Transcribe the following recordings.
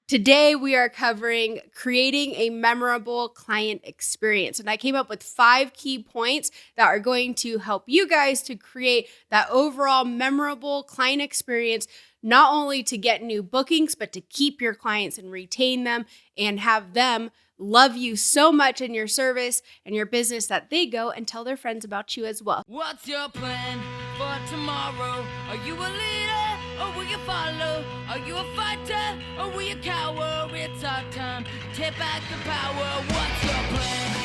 Today, we are covering creating a memorable client experience. And I came up with 5 key points that are going to help you guys to create that overall memorable client experience, not only to get new bookings, but to keep your clients and retain them and have them love you so much in your service and your business that they go and tell their friends about you as well. What's your plan for tomorrow? Are you a leader or will you follow? Are you a fighter or will you cower? It's our time to take back the power. What's your plan?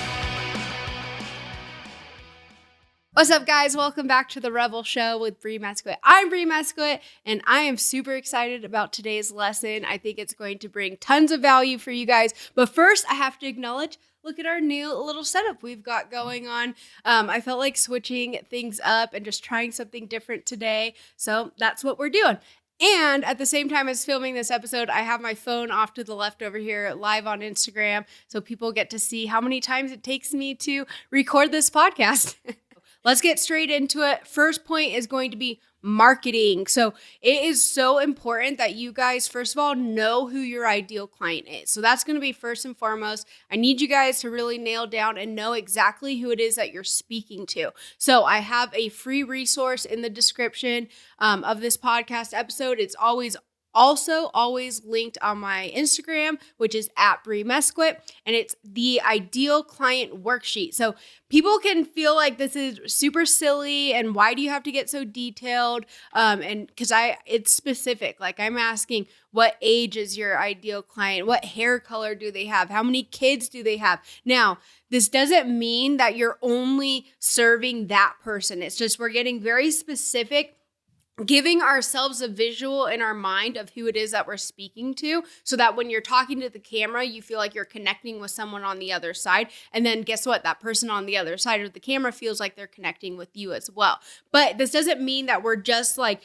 What's up, guys? Welcome back to the Rebel Show with Bree Mesquit. I'm Bree Mesquit, and I am super excited about today's lesson. I think it's going to bring tons of value for you guys. But first, I have to acknowledge, look at our new little setup we've got going on. I felt like switching things up and just trying something different today. So that's what we're doing. And at the same time as filming this episode, I have my phone off to the left over here live on Instagram. So people get to see how many times it takes me to record this podcast. Let's get straight into it. First point is going to be marketing. So it is so important that you guys, first of all, know who your ideal client is. So that's going to be first and foremost. I need you guys to really nail down and know exactly who it is that you're speaking to. So I have a free resource in the description of this podcast episode. It's always linked on my Instagram, which is at Bree Mesquit, and it's the ideal client worksheet. So people can feel like this is super silly, and why do you have to get so detailed? And because it's specific. Like I'm asking, what age is your ideal client? What hair color do they have? How many kids do they have? Now, this doesn't mean that you're only serving that person. It's just we're getting very specific, giving ourselves a visual in our mind of who it is that we're speaking to, so that when you're talking to the camera, you feel like you're connecting with someone on the other side. And then guess what? That person on the other side of the camera feels like they're connecting with you as well. But this doesn't mean that we're just like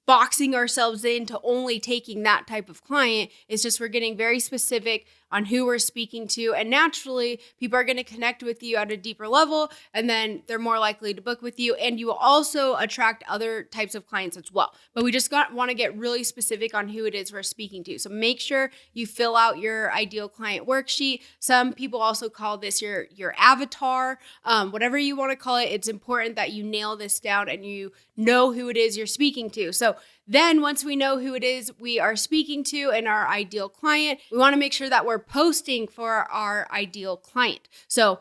boxing ourselves into only taking that type of client. It's just we're getting very specific on who we're speaking to. And naturally, people are going to connect with you at a deeper level, and then they're more likely to book with you. And you will also attract other types of clients as well. But we just want to get really specific on who it is we're speaking to. So make sure you fill out your ideal client worksheet. Some people also call this your avatar, whatever you want to call it. It's important that you nail this down and you know who it is you're speaking to. So then once we know who it is we are speaking to and our ideal client, we want to make sure that we're posting for our ideal client. So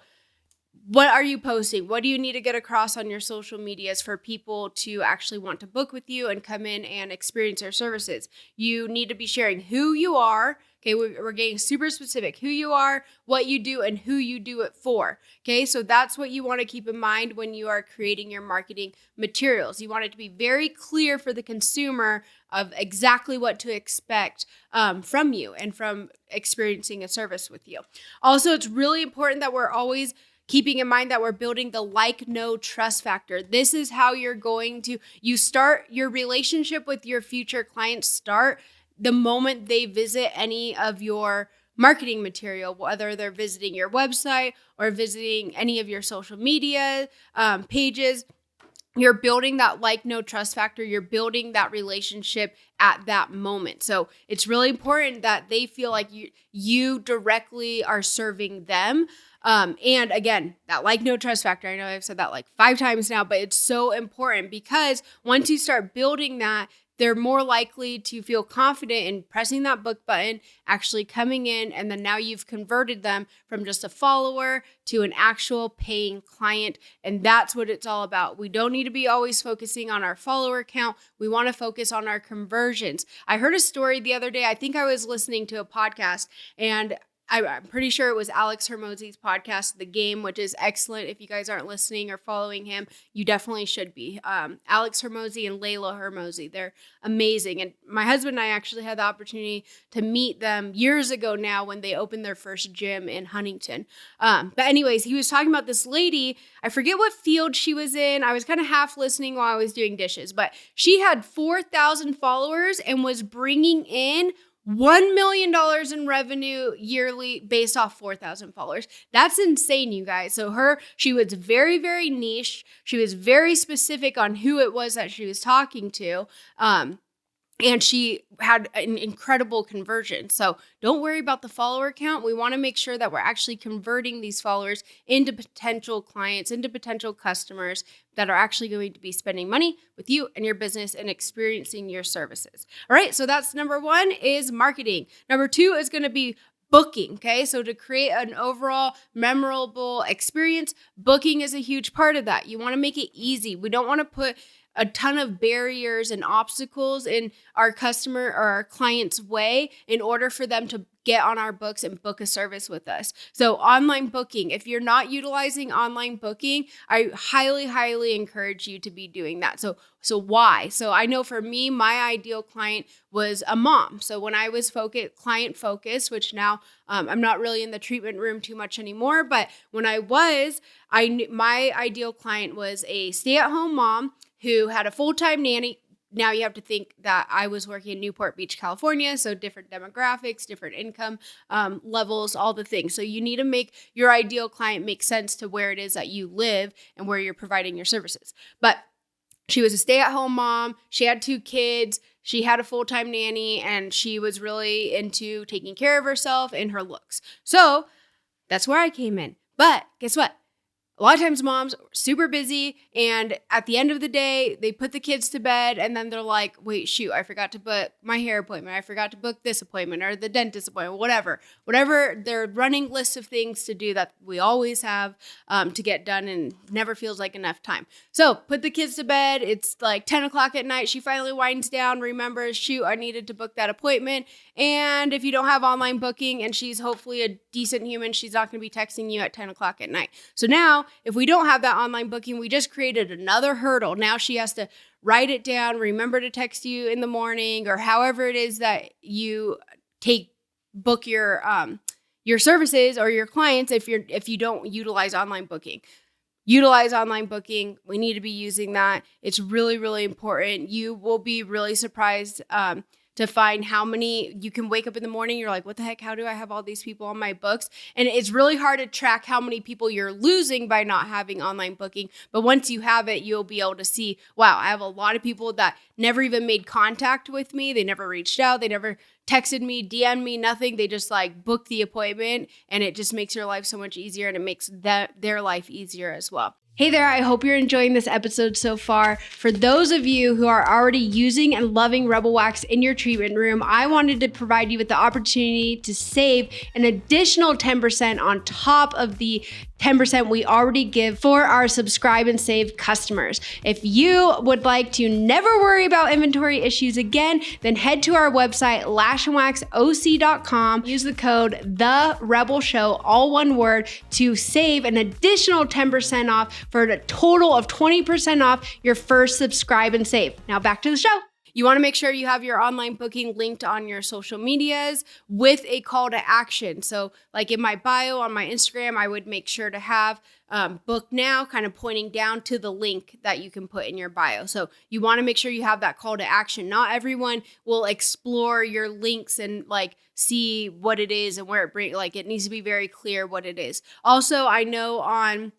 what are you posting? What do you need to get across on your social medias for people to actually want to book with you and come in and experience your services? You need to be sharing who you are. Okay, we're getting super specific. Who you are, what you do, and who you do it for. Okay, so that's what you want to keep in mind when you are creating your marketing materials. You want it to be very clear for the consumer of exactly what to expect from you and from experiencing a service with you. Also, it's really important that we're always keeping in mind that we're building the like, know, trust factor. This is how you're going to, you start your relationship with your future clients, start the moment they visit any of your marketing material, whether they're visiting your website or visiting any of your social media pages. You're building that like, know, trust factor. You're building that relationship at that moment. So it's really important that they feel like you directly are serving them. And again, that like, know, trust factor. I know I've said that like 5 times now, but it's so important because once you start building that, they're more likely to feel confident in pressing that book button, actually coming in, and then now you've converted them from just a follower to an actual paying client. And that's what it's all about. We don't need to be always focusing on our follower count. We want to focus on our conversions. I heard a story the other day. I think I was listening to a podcast, and I'm pretty sure it was Alex Hormozi's podcast, The Game, which is excellent. If you guys aren't listening or following him, you definitely should be. Alex Hormozi and Layla Hormozi, they're amazing. And my husband and I actually had the opportunity to meet them years ago now when they opened their first gym in Huntington. But anyways, he was talking about this lady. I forget what field she was in. I was kind of half listening while I was doing dishes, but she had 4,000 followers and was bringing in $1 million in revenue yearly based off 4,000 followers. That's insane, you guys. So she was very, very niche. She was very specific on who it was that she was talking to. and she had an incredible conversion. So don't worry about the follower count. We want to make sure that we're actually converting these followers into potential clients, into potential customers that are actually going to be spending money with you and your business and experiencing your services. All right, so that's number one is marketing. Number two is going to be booking. Okay, so to create an overall memorable experience, booking is a huge part of that. You want to make it easy. We don't want to put a ton of barriers and obstacles in our customer or our client's way in order for them to get on our books and book a service with us. So online booking, if you're not utilizing online booking, I highly, highly encourage you to be doing that. So why? So I know for me, my ideal client was a mom. So when I was client focused, which now I'm not really in the treatment room too much anymore, but when I was, my ideal client was a stay-at-home mom who had a full-time nanny. Now you have to think that I was working in Newport Beach, California, so different demographics, different income levels, all the things. So you need to make your ideal client make sense to where it is that you live and where you're providing your services. But she was a stay-at-home mom. She had 2 kids. She had a full-time nanny, and she was really into taking care of herself and her looks. So that's where I came in. But guess what? A lot of times moms are super busy, and at the end of the day, they put the kids to bed, and then they're like, wait, shoot, I forgot to book my hair appointment. I forgot to book this appointment or the dentist appointment, whatever. Whatever, they're running lists of things to do that we always have to get done and never feels like enough time. So put the kids to bed. It's like 10 o'clock at night. She finally winds down, remembers, shoot, I needed to book that appointment. And if you don't have online booking and she's hopefully a decent human, she's not going to be texting you at 10 o'clock at night. So now, if we don't have that online booking, we just created another hurdle. Now she has to write it down, remember to text you in the morning, or however it is that you book your services or your clients if you don't utilize online booking. Utilize online booking. We need to be using that. It's really, really important. You will be really surprised to find how many you can wake up in the morning. You're like, what the heck? How do I have all these people on my books? And it's really hard to track how many people you're losing by not having online booking. But once you have it, you'll be able to see, wow, I have a lot of people that never even made contact with me. They never reached out. They never texted me, DM'd me, nothing. They just like booked the appointment, and it just makes your life so much easier, and it makes their life easier as well. Hey there, I hope you're enjoying this episode so far. For those of you who are already using and loving Rebel Wax in your treatment room, I wanted to provide you with the opportunity to save an additional 10% on top of the 10% we already give for our subscribe and save customers. If you would like to never worry about inventory issues again, then head to our website, lashandwaxoc.com. Use the code THEREBELSHOW, all one word, to save an additional 10% off for a total of 20% off your first subscribe and save. Now back to the show. You want to make sure you have your online booking linked on your social medias with a call to action. So like in my bio on my Instagram, I would make sure to have book now kind of pointing down to the link that you can put in your bio. So you want to make sure you have that call to action. Not everyone will explore your links and like see what it is and where it brings, like it needs to be very clear what it is. Also, I know on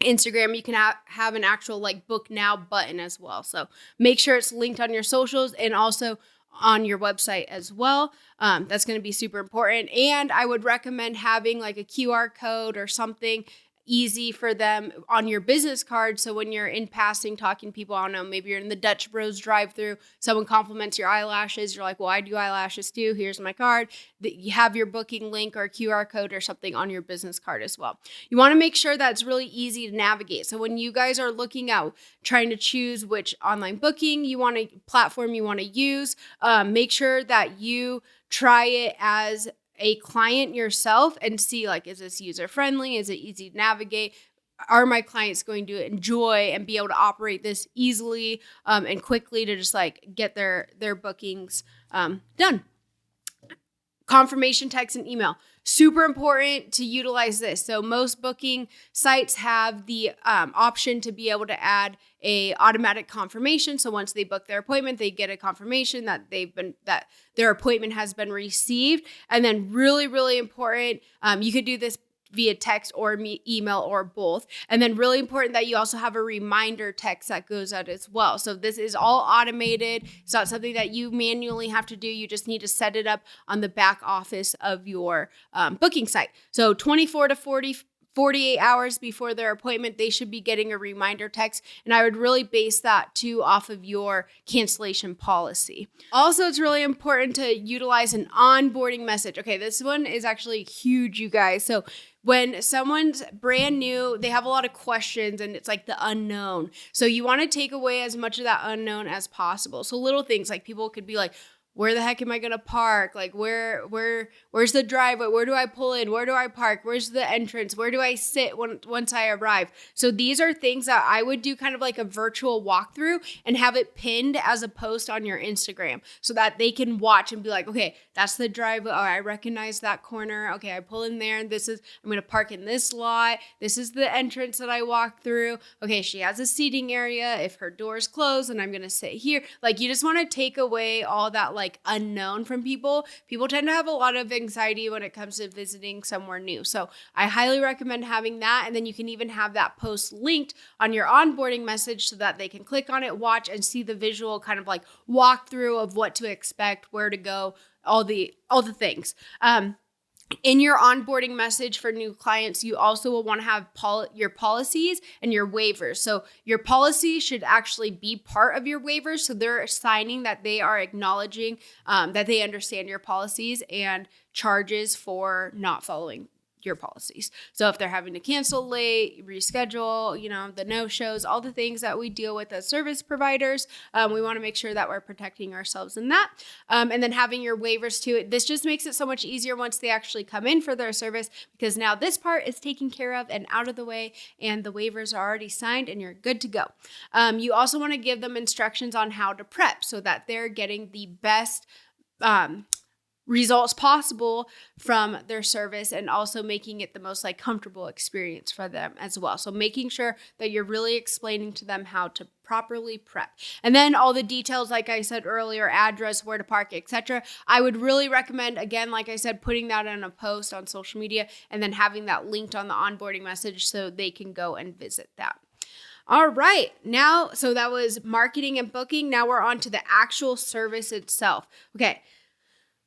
Instagram, you can have an actual like book now button as well. So make sure it's linked on your socials and also on your website as well. That's going to be super important. And I would recommend having like a QR code or something easy for them on your business card. So when you're in passing, talking to people, I don't know, maybe you're in the Dutch Bros drive-through, someone compliments your eyelashes. You're like, well, I do eyelashes too. Here's my card. You have your booking link or QR code or something on your business card as well. You want to make sure that's really easy to navigate. So when you guys are looking at trying to choose which online booking platform you want to use, make sure that you try it as a client yourself and see like, is this user friendly? Is it easy to navigate? Are my clients going to enjoy and be able to operate this easily and quickly to just like get their bookings done? Confirmation text and email. Super important to utilize this. So most booking sites have the option to be able to add a automatic confirmation. So once they book their appointment, they get a confirmation that their appointment has been received. And then really, really important, you could do this via text or email or both. And then really important that you also have a reminder text that goes out as well. So this is all automated. It's not something that you manually have to do. You just need to set it up on the back office of your booking site. So 24 to 48 hours before their appointment, they should be getting a reminder text. And I would really base that too off of your cancellation policy. Also, it's really important to utilize an onboarding message. Okay, this one is actually huge, you guys. So when someone's brand new, they have a lot of questions and it's like the unknown. So you want to take away as much of that unknown as possible. So little things like people could be like, where the heck am I going to park? Like where's the driveway? Where do I pull in? Where do I park? Where's the entrance? Where do I sit once I arrive? So these are things that I would do kind of like a virtual walkthrough and have it pinned as a post on your Instagram so that they can watch and be like, okay, that's the driveway. Oh, I recognize that corner. Okay, I pull in there and I'm going to park in this lot. This is the entrance that I walk through. Okay, she has a seating area. If her door's closed, then I'm going to sit here. Like you just want to take away all that like unknown from people. People tend to have a lot of anxiety when it comes to visiting somewhere new. So I highly recommend having that. And then you can even have that post linked on your onboarding message so that they can click on it, watch, and see the visual kind of like walkthrough of what to expect, where to go, all the things. In your onboarding message for new clients, you also will want to have your policies and your waivers. So your policy should actually be part of your waivers. So they're signing that they are acknowledging that they understand your policies and charges for not following your policies. So if they're having to cancel late, reschedule, the no-shows, all the things that we deal with as service providers, we want to make sure that we're protecting ourselves in that. And then having your waivers too. This just makes it so much easier once they actually come in for their service because now this part is taken care of and out of the way and the waivers are already signed and you're good to go. You also want to give them instructions on how to prep so that they're getting the best results possible from their service and also making it the most like comfortable experience for them as well. So making sure that you're really explaining to them how to properly prep. And then all the details, like I said earlier, address, where to park, etc. I would really recommend, again, like I said, putting that in a post on social media and then having that linked on the onboarding message so they can go and visit that. All right, now, so that was marketing and booking. Now we're on to the actual service itself. Okay.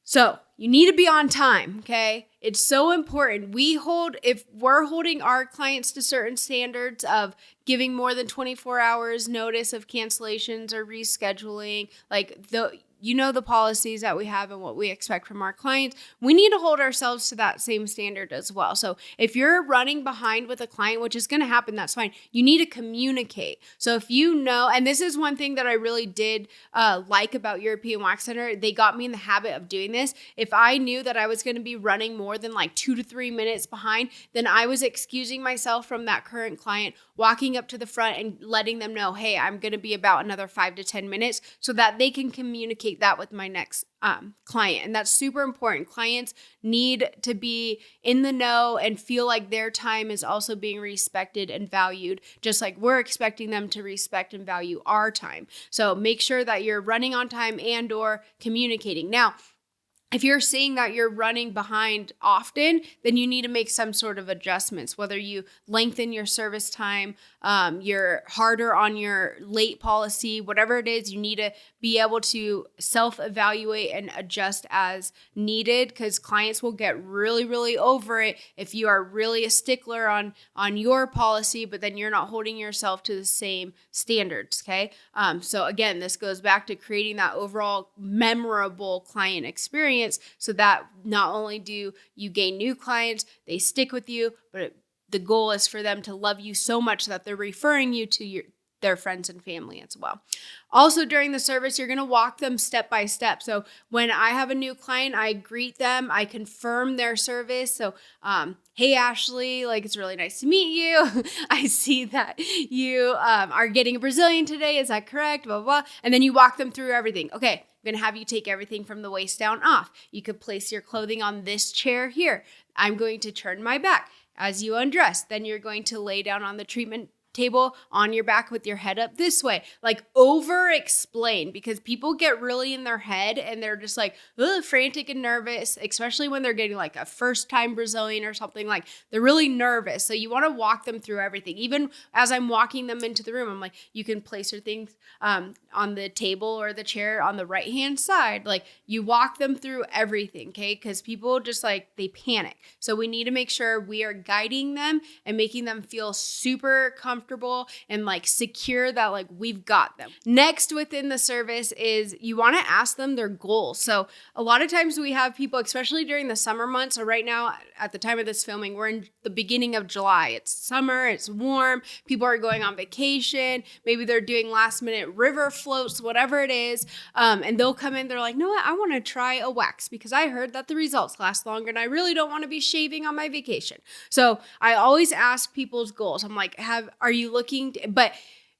So you need to be on time, okay? It's so important. If we're holding our clients to certain standards of giving more than 24 hours notice of cancellations or rescheduling, the policies that we have and what we expect from our clients, we need to hold ourselves to that same standard as well. So if you're running behind with a client, which is going to happen, that's fine. You need to communicate. So if you know, and this is one thing that I really did like about European Wax Center, they got me in the habit of doing this. If I knew that I was going to be running more than like 2 to 3 minutes behind, then I was excusing myself from that current client, walking up to the front and letting them know, hey, I'm going to be about another 5 to 10 minutes so that they can communicate that with my next client. And that's super important. Clients need to be in the know and feel like their time is also being respected and valued, just like we're expecting them to respect and value our time. So make sure that you're running on time and or communicating. Now, if you're seeing that you're running behind often, then you need to make some sort of adjustments, whether you lengthen your service time, you're harder on your late policy, whatever it is, you need to be able to self-evaluate and adjust as needed because clients will get really, really over it if you are really a stickler on your policy, but then you're not holding yourself to the same standards, okay? So again, this goes back to creating that overall memorable client experience so that not only do you gain new clients, they stick with you, but the goal is for them to love you so much that they're referring you to their friends and family as well. Also during the service, you're going to walk them step by step. So when I have a new client, I greet them, I confirm their service. So, hey, Ashley, it's really nice to meet you. I see that you are getting a Brazilian today. Is that correct? Blah, blah, blah. And then you walk them through everything. Okay, I'm going to have you take everything from the waist down off. You could place your clothing on this chair here. I'm going to turn my back as you undress. Then you're going to lay down on the treatment table on your back with your head up this way. Like over explain, because people get really in their head and they're just like frantic and nervous, especially when they're getting like a first time Brazilian or something. Like they're really nervous. So you want to walk them through everything. Even as I'm walking them into the room, I'm like, you can place your things on the table or the chair on the right hand side. Like you walk them through everything, okay? Because people just like, they panic. So we need to make sure we are guiding them and making them feel super comfortable and like secure that like we've got them. Next within the service is you want to ask them their goals. So a lot of times we have people, especially during the summer months. So right now at the time of this filming, we're in the beginning of July. It's summer, it's warm. People are going on vacation. Maybe they're doing last minute river floats, whatever it is. And they'll come in, they're like, no, I want to try a wax because I heard that the results last longer and I really don't want to be shaving on my vacation. So I always ask people's goals. I'm like, are you looking to, but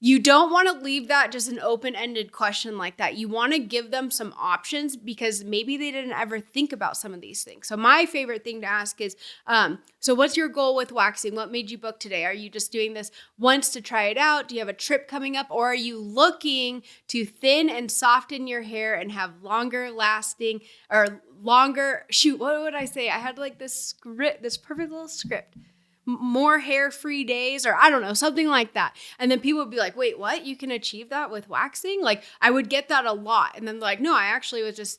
you don't want to leave that just an open-ended question like that. You want to give them some options because maybe they didn't ever think about some of these things. So my favorite thing to ask is, so what's your goal with waxing? What made you book today? Are you just doing this once to try it out? Do you have a trip coming up? Or are you looking to thin and soften your hair and have longer lasting or longer, what would I say? I had like this script, this perfect little script. More hair-free days, or I don't know, something like that. And then people would be like, wait, what? You can achieve that with waxing? Like I would get that a lot. And then they're like, no, I actually was just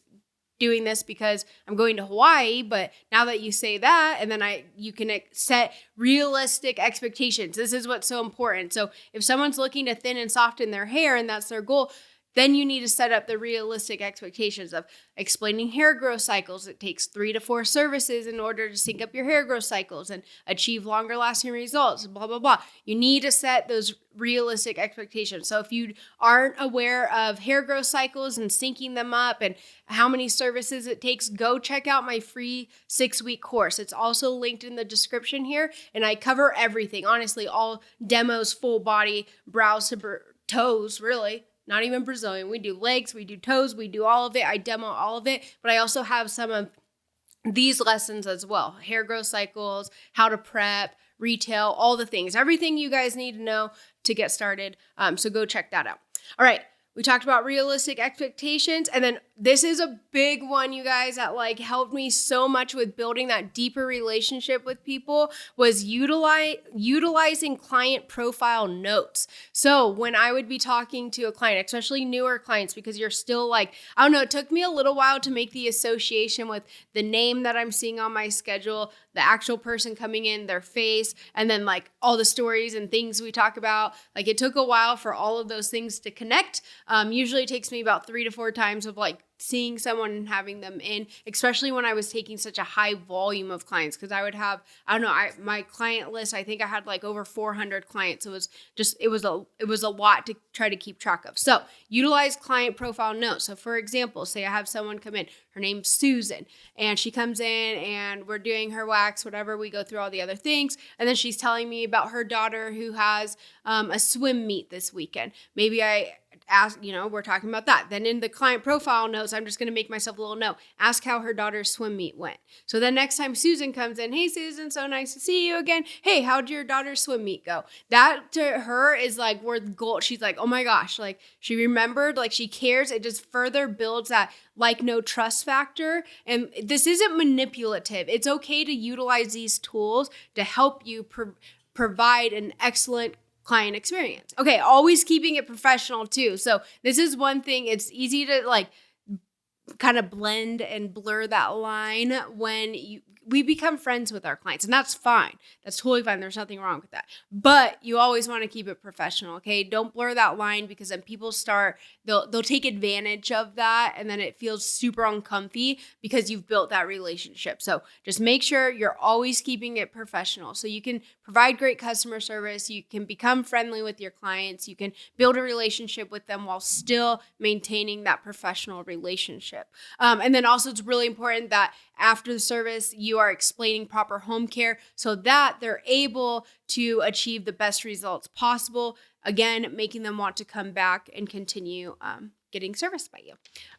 doing this because I'm going to Hawaii. But now that you say that, and then you can set realistic expectations. This is what's so important. So if someone's looking to thin and soften their hair and that's their goal, then you need to set up the realistic expectations of explaining hair growth cycles. It takes 3 to 4 services in order to sync up your hair growth cycles and achieve longer lasting results, blah, blah, blah. You need to set those realistic expectations. So if you aren't aware of hair growth cycles and syncing them up and how many services it takes, go check out my free 6-week course. It's also linked in the description here. And I cover everything, honestly, all demos, full body, brows to toes, really. Not even Brazilian. We do legs, we do toes, we do all of it. I demo all of it, but I also have some of these lessons as well. Hair growth cycles, how to prep, retail, all the things. Everything you guys need to know to get started. So go check that out. All right. We talked about realistic expectations. And then this is a big one, you guys, that like helped me so much with building that deeper relationship with people was utilizing client profile notes. So when I would be talking to a client, especially newer clients, because you're still like, I don't know, it took me a little while to make the association with the name that I'm seeing on my schedule, the actual person coming in, their face, and then like all the stories and things we talk about. Like it took a while for all of those things to connect. Usually it takes me about 3 to 4 times of like seeing someone and having them in, especially when I was taking such a high volume of clients. Cause I would have, I don't know, my client list, I think I had like over 400 clients. It was a lot to try to keep track of. So utilize client profile notes. So for example, say I have someone come in, her name's Susan, and she comes in and we're doing her wax, whatever, we go through all the other things. And then she's telling me about her daughter who has a swim meet this weekend. Maybe I ask, we're talking about that. Then in the client profile notes, I'm just going to make myself a little note. Ask how her daughter's swim meet went. So then next time Susan comes in, hey, Susan, so nice to see you again. Hey, how'd your daughter's swim meet go? That to her is like worth gold. She's like, oh my gosh, like she remembered, like she cares. It just further builds that like no trust factor. And this isn't manipulative. It's okay to utilize these tools to help you provide an excellent client experience. Okay, always keeping it professional too. So this is one thing. It's easy to like kind of blend and blur that line when we become friends with our clients, and that's fine. That's totally fine. There's nothing wrong with that. But you always want to keep it professional, okay? Don't blur that line because then people they'll take advantage of that, and then it feels super uncomfy because you've built that relationship. So just make sure you're always keeping it professional so you can provide great customer service, you can become friendly with your clients, you can build a relationship with them while still maintaining that professional relationship. And then also it's really important that after the service, you are explaining proper home care so that they're able to achieve the best results possible. Again, making them want to come back and continue getting serviced by you.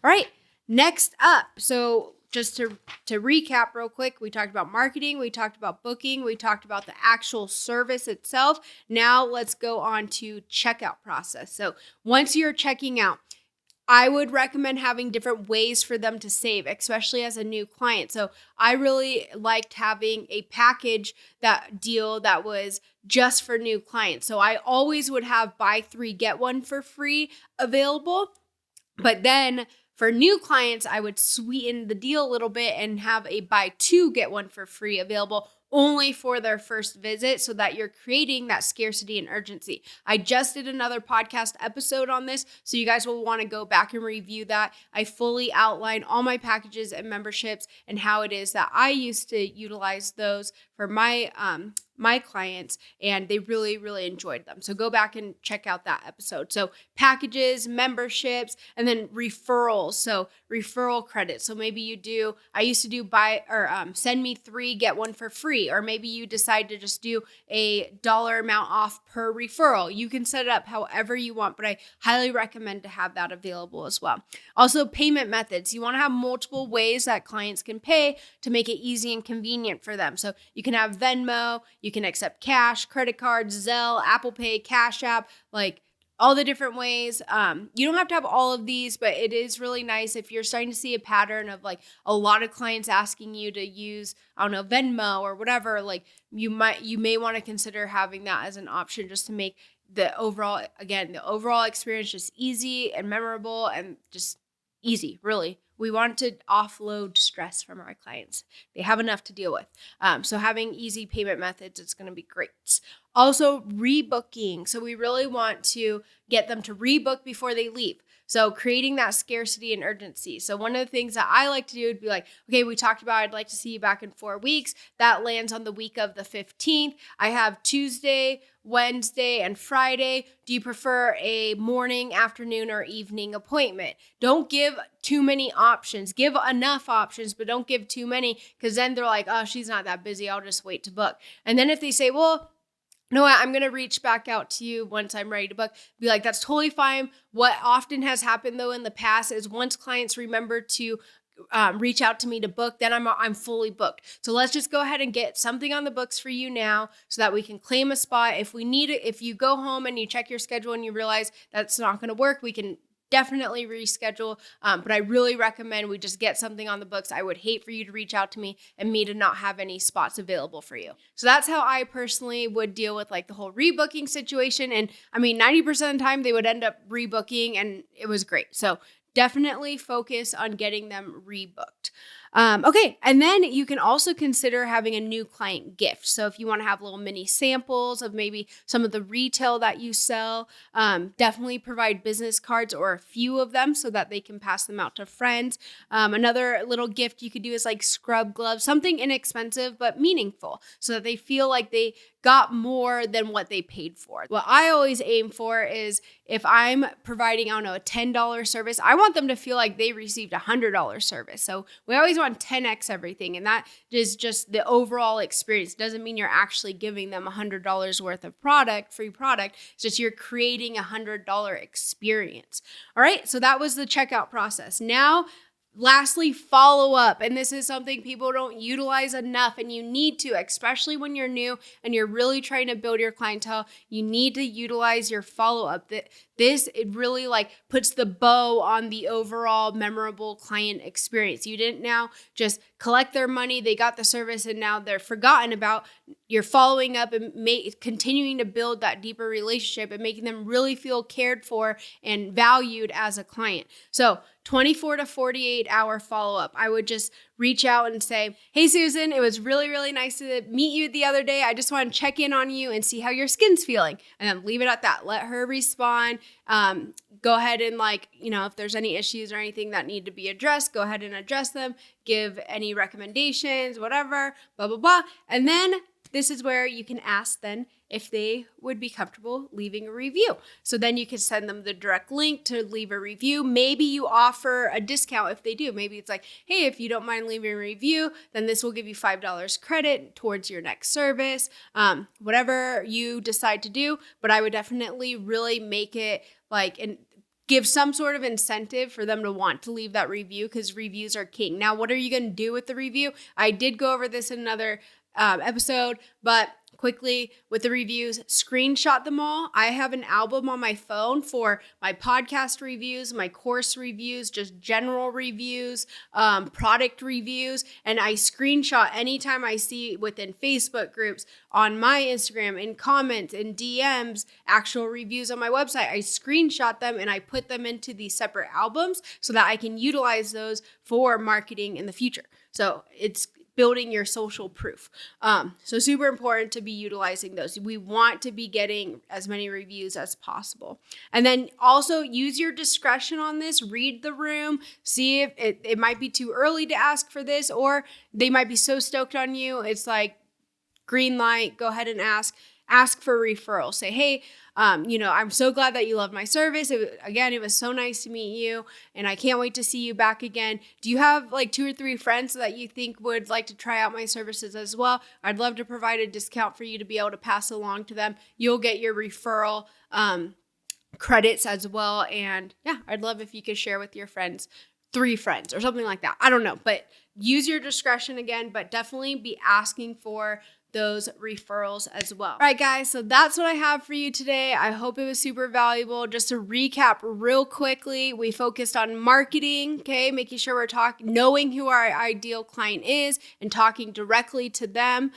All right, next up. So just to recap real quick, we talked about marketing, we talked about booking, we talked about the actual service itself. Now let's go on to checkout process. So once you're checking out, I would recommend having different ways for them to save, especially as a new client. So I really liked having a package deal that was just for new clients. So I always would have buy 3, get 1 for free available. But then for new clients, I would sweeten the deal a little bit and have a buy 2, get 1 for free available only for their first visit, so that you're creating that scarcity and urgency. I just did another podcast episode on this, so you guys will want to go back and review that. I fully outline all my packages and memberships and how it is that I used to utilize those for my clients, and they really, really enjoyed them. So go back and check out that episode. So packages, memberships, and then referrals. So referral credits. So maybe I used to do send me 3, get 1 for free, or maybe you decide to just do a dollar amount off per referral. You can set it up however you want, but I highly recommend to have that available as well. Also, payment methods. You want to have multiple ways that clients can pay to make it easy and convenient for them. So you can have Venmo, you can accept cash, credit cards, Zelle, Apple Pay, Cash App, like all the different ways. You don't have to have all of these, but it is really nice if you're starting to see a pattern of like a lot of clients asking you to use, I don't know, Venmo or whatever, like you may want to consider having that as an option just to make the overall experience just easy and memorable and just easy, really. We want to offload stress from our clients. They have enough to deal with. So having easy payment methods, it's going to be great. Also, rebooking. So we really want to get them to rebook before they leave. So creating that scarcity and urgency. So one of the things that I like to do would be like, okay, we talked about I'd like to see you back in 4 weeks. That lands on the week of the 15th. I have Tuesday, Wednesday, and Friday. Do you prefer a morning, afternoon, or evening appointment? Don't give too many options. Give enough options, but don't give too many, because then they're like, oh, she's not that busy. I'll just wait to book. And then if they say, well, you know what, I'm going to reach back out to you once I'm ready to book, be like, that's totally fine. What often has happened though in the past is once clients remember to reach out to me to book, then I'm fully booked. So let's just go ahead and get something on the books for you now so that we can claim a spot. If we need it, if you go home and you check your schedule and you realize that's not going to work, we can definitely reschedule. But I really recommend we just get something on the books. I would hate for you to reach out to me and me to not have any spots available for you. So that's how I personally would deal with like the whole rebooking situation. And I mean, 90% of the time they would end up rebooking and it was great. So definitely focus on getting them rebooked. Okay. And then you can also consider having a new client gift. So if you want to have little mini samples of maybe some of the retail that you sell, definitely provide business cards or a few of them so that they can pass them out to friends. Another little gift you could do is like scrub gloves, something inexpensive but meaningful so that they feel like they got more than what they paid for. What I always aim for is if I'm providing, I don't know, a $10 service, I want them to feel like they received a $100 service. So we always want 10x everything. And that is just the overall experience. It doesn't mean you're actually giving them $100 worth of free product. It's just you're creating a $100 experience. All right. So that was the checkout process. Now, lastly, follow up. And this is something people don't utilize enough, and you need to, especially when you're new and you're really trying to build your clientele. You need to utilize your follow-up. It really like puts the bow on the overall memorable client experience. You didn't now just collect their money, they got the service, and now they're forgotten about. You're following up and continuing to build that deeper relationship and making them really feel cared for and valued as a client. So 24 to 48 hour follow-up. I would just reach out and say, hey, Susan, it was really, really nice to meet you the other day. I just want to check in on you and see how your skin's feeling. And then leave it at that. Let her respond. Go ahead and if there's any issues or anything that need to be addressed, go ahead and address them. Give any recommendations, whatever, blah, blah, blah. And then this is where you can ask then if they would be comfortable leaving a review. So then you can send them the direct link to leave a review. Maybe you offer a discount if they do. Maybe it's like, hey, if you don't mind leaving a review, then this will give you $5 credit towards your next service. Whatever you decide to do, but I would definitely really make it give some sort of incentive for them to want to leave that review, because reviews are king. Now, what are you going to do with the review? I did go over this in another episode, but quickly with the reviews, screenshot them all. I have an album on my phone for my podcast reviews, my course reviews, just general reviews, product reviews, and I screenshot anytime I see within Facebook groups, on my Instagram, in comments, in DMs, actual reviews on my website. I screenshot them and I put them into these separate albums so that I can utilize those for marketing in the future. So it's building your social proof. So super important to be utilizing those. We want to be getting as many reviews as possible. And then also use your discretion on this. Read the room. See if it might be too early to ask for this, or they might be so stoked on you. It's like, green light, go ahead and ask for referrals. Say, hey, I'm so glad that you love my service. It was so nice to meet you, and I can't wait to see you back again. Do you have like 2 or 3 friends that you think would like to try out my services as well? I'd love to provide a discount for you to be able to pass along to them. You'll get your referral credits as well. And yeah, I'd love if you could share with your friends, 3 friends or something like that. I don't know, but use your discretion again, but definitely be asking for those referrals as well. All right, guys, so that's what I have for you today. I hope it was super valuable. Just to recap real quickly, we focused on marketing, okay, making sure we're knowing who our ideal client is and talking directly to them,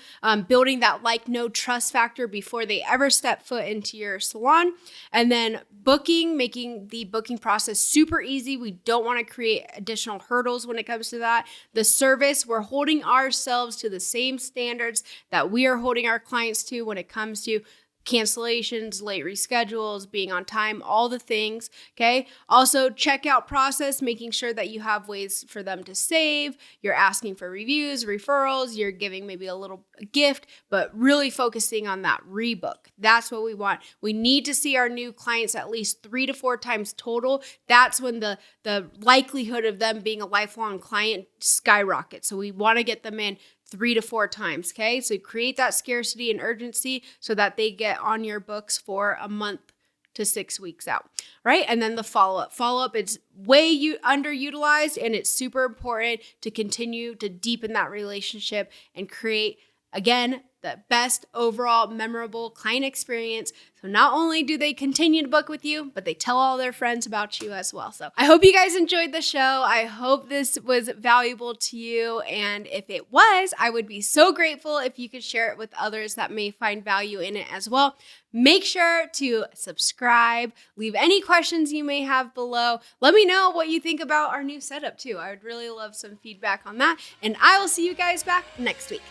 building that like, know, trust factor before they ever step foot into your salon, and then booking, making the booking process super easy. We don't want to create additional hurdles when it comes to that. The service, we're holding ourselves to the same standards that we are holding our clients to when it comes to cancellations, late reschedules, being on time, all the things, okay? Also, checkout process, making sure that you have ways for them to save. You're asking for reviews, referrals, you're giving maybe a little gift, but really focusing on that rebook. That's what we want. We need to see our new clients at least 3 to 4 times total. That's when the likelihood of them being a lifelong client skyrockets. So we want to get them in 3 to 4 times, okay? So create that scarcity and urgency so that they get on your books for a month to 6 weeks out, right? And then the follow-up. Follow-up, it's way underutilized, and it's super important to continue to deepen that relationship and create, again, the best overall memorable client experience. So not only do they continue to book with you, but they tell all their friends about you as well. So I hope you guys enjoyed the show. I hope this was valuable to you. And if it was, I would be so grateful if you could share it with others that may find value in it as well. Make sure to subscribe, leave any questions you may have below. Let me know what you think about our new setup too. I would really love some feedback on that. And I will see you guys back next week.